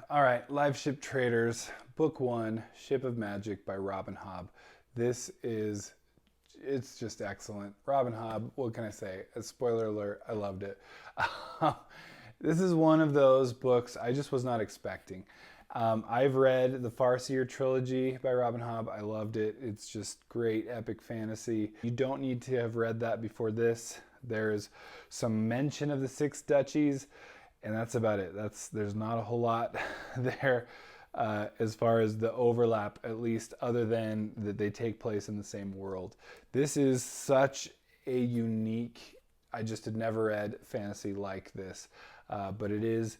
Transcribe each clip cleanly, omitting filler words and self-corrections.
All right, Liveship Traders, Book 1, Ship of Magic by Robin Hobb. It's just excellent. Robin Hobb, what can I say? A spoiler alert, I loved it. This is one of those books I just was not expecting. I've read the Farseer trilogy by Robin Hobb. I loved it. It's just great epic fantasy. You don't need to have read that before this. There's some mention of the Six Duchies, and that's about it. There's not a whole lot there as far as the overlap, at least, other than that they take place in the same world. This is such a unique, I just had never read fantasy like this, but it's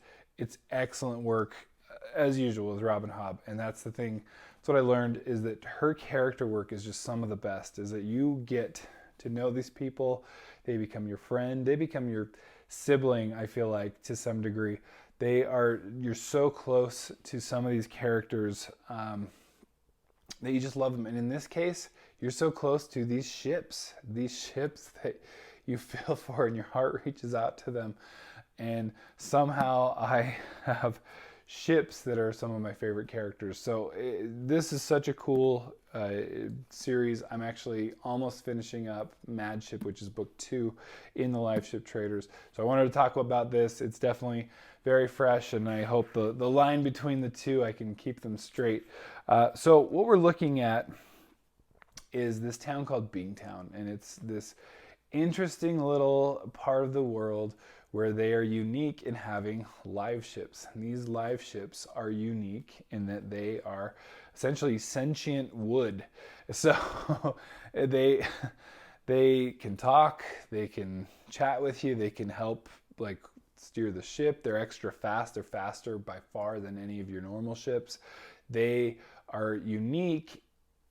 excellent work as usual with Robin Hobb, and that's the thing. That's what I learned, is that her character work is just some of the best. Is that you get to know these people, they become your friend, they become your sibling. I feel like to some degree, you're so close to some of these characters that you just love them. And in this case, you're so close to these ships that you feel for, and your heart reaches out to them. And somehow I have ships that are some of my favorite characters. So this is such a cool series. I'm actually almost finishing up Mad Ship, which is book 2 in the Liveship Traders. So I wanted to talk about this. It's definitely very fresh, and I hope the line between the two, I can keep them straight. So what we're looking at is this town called Beantown, and it's this interesting little part of the world where they are unique in having live ships. And these live ships are unique in that they are essentially sentient wood. So they can talk, they can chat with you, they can help like steer the ship. They're extra fast. They're faster by far than any of your normal ships. They are unique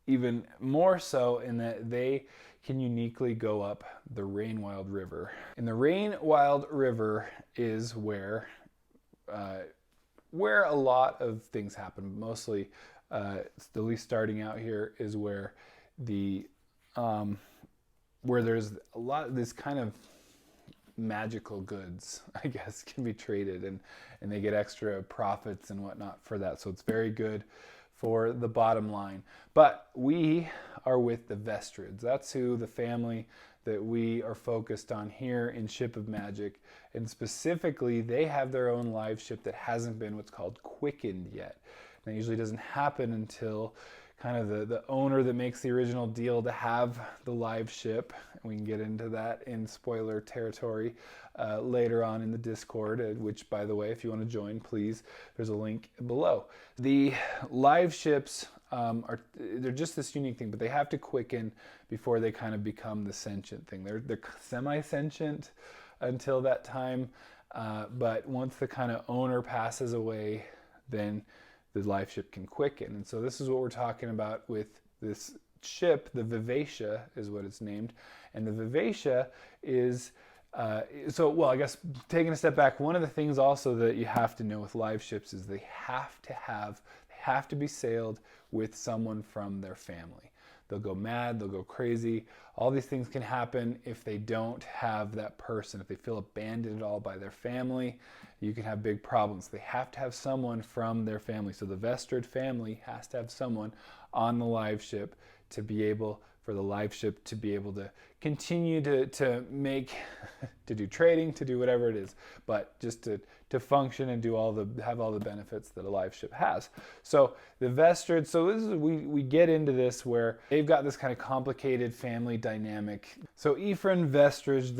even more so in that they can uniquely go up the Rainwild River. And the Rainwild River is where a lot of things happen. Mostly, at least starting out here, is where where there's a lot of this kind of magical goods, I guess, can be traded, and they get extra profits and whatnot for that. So it's very good for the bottom line. But we are with the Vestrids. That's who the family that we are focused on here in Ship of Magic. And specifically, they have their own live ship that hasn't been what's called quickened yet. And that usually doesn't happen until kind of the owner that makes the original deal to have the live ship. And we can get into that in spoiler territory later on in the Discord, which, by the way, if you want to join, please, there's a link below. The live ships they're just this unique thing, but they have to quicken before they kind of become the sentient thing. They're semi-sentient until that time, but once the kind of owner passes away, then the live ship can quicken. And so this is what we're talking about with this ship. The Vivacia is what it's named. And the Vivacia is, I guess taking a step back, one of the things also that you have to know with live ships is they have to be sailed with someone from their family. They'll go mad, they'll go crazy. All these things can happen if they don't have that person. If they feel abandoned at all by their family, you can have big problems. They have to have someone from their family. So the Vestrid family has to have someone on the live ship to be able, for the live ship to be able to continue to make, to do trading, to do whatever it is, but just to function and have all the benefits that a live ship has. So the Vestrid, we get into this where they've got this kind of complicated family dynamic. So Ephraim Vestrid,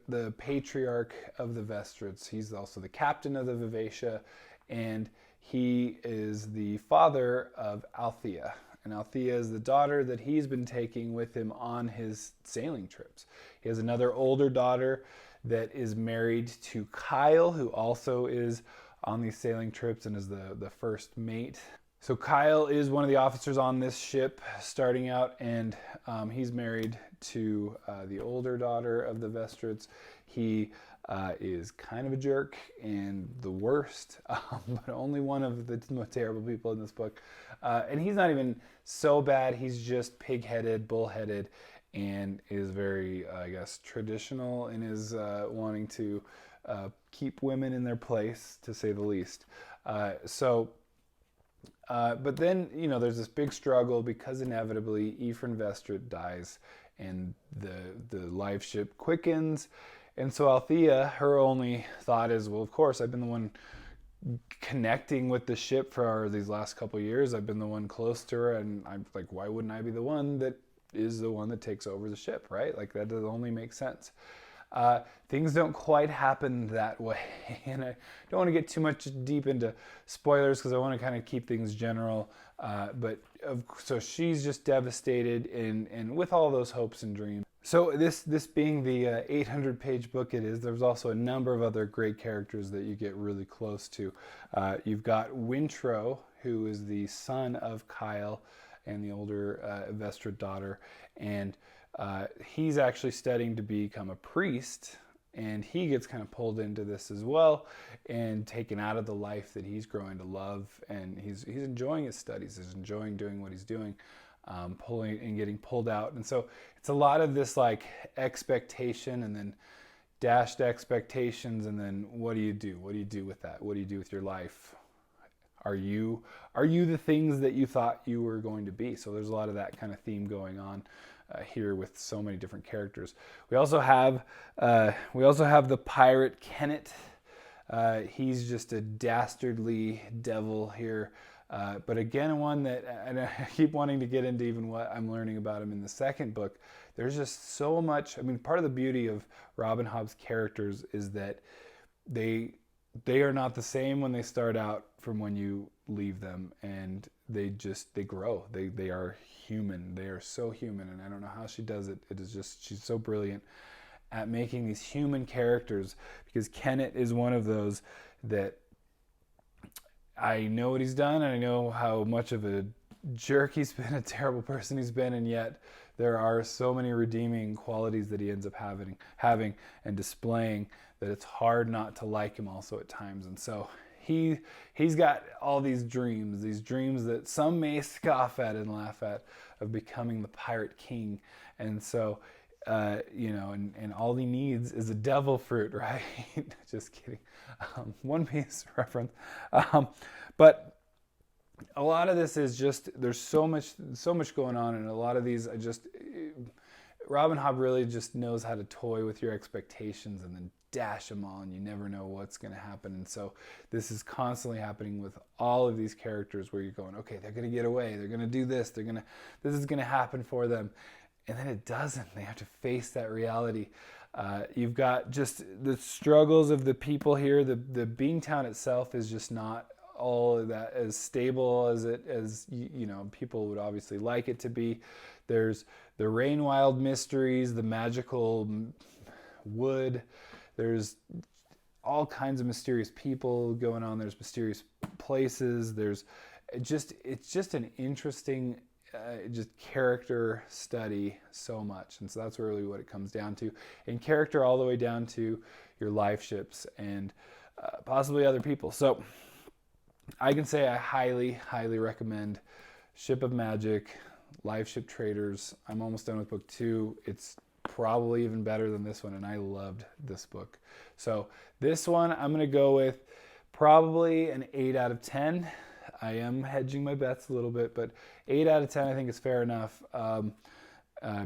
the patriarch of the Vestrids, he's also the captain of the Vivacia, and he is the father of Althea. And Althea is the daughter that he's been taking with him on his sailing trips. He has another older daughter that is married to Kyle, who also is on these sailing trips and is the first mate. So Kyle is one of the officers on this ship starting out, and he's married to the older daughter of the Vestrids. He is kind of a jerk and the worst, but only one of the most terrible people in this book. And he's not even so bad. He's just pig-headed, bull-headed, and is very, I guess, traditional in his wanting to keep women in their place, to say the least. But then, there's this big struggle because inevitably Ephraim Vestrit dies and the live ship quickens. And so Althea, her only thought is, well, of course, I've been the one connecting with the ship for these last couple of years. I've been the one close to her, and I'm like, why wouldn't I be the one that is the one that takes over the ship, right? Like, that does only make sense. Things don't quite happen that way, and I don't want to get too much deep into spoilers because I want to kind of keep things general. So she's just devastated, and with all those hopes and dreams. So this being the 800-page book it is, there's also a number of other great characters that you get really close to. You've got Wintro, who is the son of Kyle and the older Vestrit daughter, and he's actually studying to become a priest, and he gets kind of pulled into this as well and taken out of the life that he's growing to love, and he's enjoying his studies, he's enjoying doing what he's doing. Pulling and getting pulled out. And so it's a lot of this like expectation and then dashed expectations, and then what do you do? What do you do with that? What do you do with your life? Are you the things that you thought you were going to be? So there's a lot of that kind of theme going on here with so many different characters. We also have the pirate Kenneth. He's just a dastardly devil here. But again, one that, and I keep wanting to get into even what I'm learning about him in the second book. There's just so much. I mean, part of the beauty of Rob and Hobb's characters is that they are not the same when they start out from when you leave them, and they grow. They are human. They are so human, and I don't know how she does it. It is just, she's so brilliant at making these human characters, because Kenneth is one of those that I know what he's done, and I know how much of a jerk he's been, a terrible person he's been, and yet there are so many redeeming qualities that he ends up having and displaying that it's hard not to like him also at times. And so he's got all these dreams that some may scoff at and laugh at, of becoming the pirate king. And so and all he needs is a devil fruit, right? Just kidding. One Piece reference. But a lot of this is just, there's so much going on, and a lot of these, Robin Hobb really just knows how to toy with your expectations and then dash them all, and you never know what's going to happen. And so this is constantly happening with all of these characters, where you're going, okay, they're going to get away, they're going to do this, this is going to happen for them. And then it doesn't. They have to face that reality. You've got just the struggles of the people here. The Beantown itself is just not all that as stable as people would obviously like it to be. There's the Rainwild mysteries, the magical wood. There's all kinds of mysterious people going on. There's mysterious places. It's just an interesting just character study so much. And so that's really what it comes down to, and character all the way down to your life ships and possibly other people. So I can say I highly recommend Ship of Magic, Liveship Traders. I'm almost done with book 2. It's probably even better than this one, and I loved this book. So this one I'm going to go with probably an 8 out of 10. I am hedging my bets a little bit, but 8 out of 10 I think is fair enough,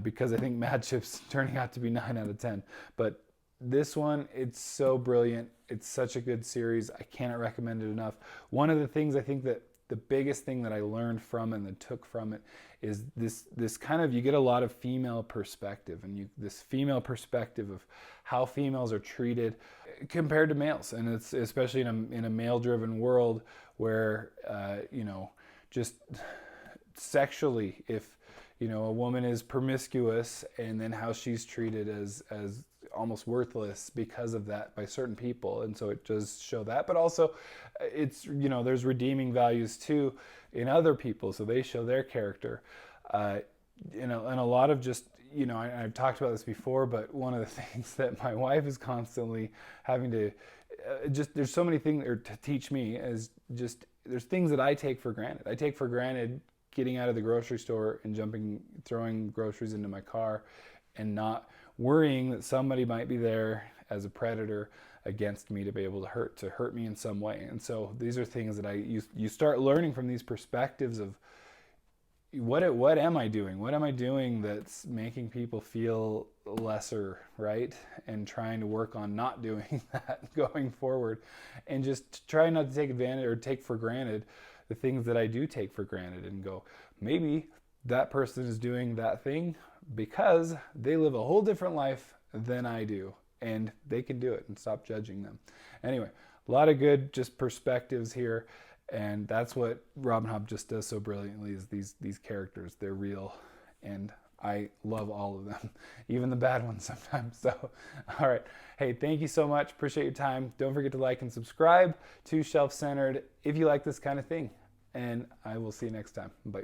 because I think Mad Ship's turning out to be 9 out of 10. But this one, it's so brilliant. It's such a good series. I cannot recommend it enough. One of the things I think that the biggest thing that I learned from and that took from it is this kind of, you get a lot of female perspective, and this female perspective of how females are treated compared to males. And it's especially in a male-driven world where, just sexually, if, a woman is promiscuous, and then how she's treated as almost worthless because of that by certain people. And so it does show that, but also it's, there's redeeming values too in other people. So they show their character, and a lot of just, I've talked about this before, but one of the things that my wife is constantly having to, there's so many things to teach me, is just, there's things that I take for granted. I take for granted getting out of the grocery store and throwing groceries into my car and not worrying that somebody might be there as a predator, against me to be able to hurt me in some way. And so these are things that you start learning from these perspectives of what am I doing? What am I doing that's making people feel lesser, right? And trying to work on not doing that going forward, and just try not to take advantage or take for granted the things that I do take for granted, and go, maybe that person is doing that thing because they live a whole different life than I do, and they can do it, and stop judging them. Anyway, a lot of good just perspectives here. And that's what Robin Hobb just does so brilliantly, is these characters. They're real, and I love all of them, even the bad ones sometimes. So, all right. Hey, thank you so much. Appreciate your time. Don't forget to like and subscribe to Shelf Centered if you like this kind of thing. And I will see you next time. Bye.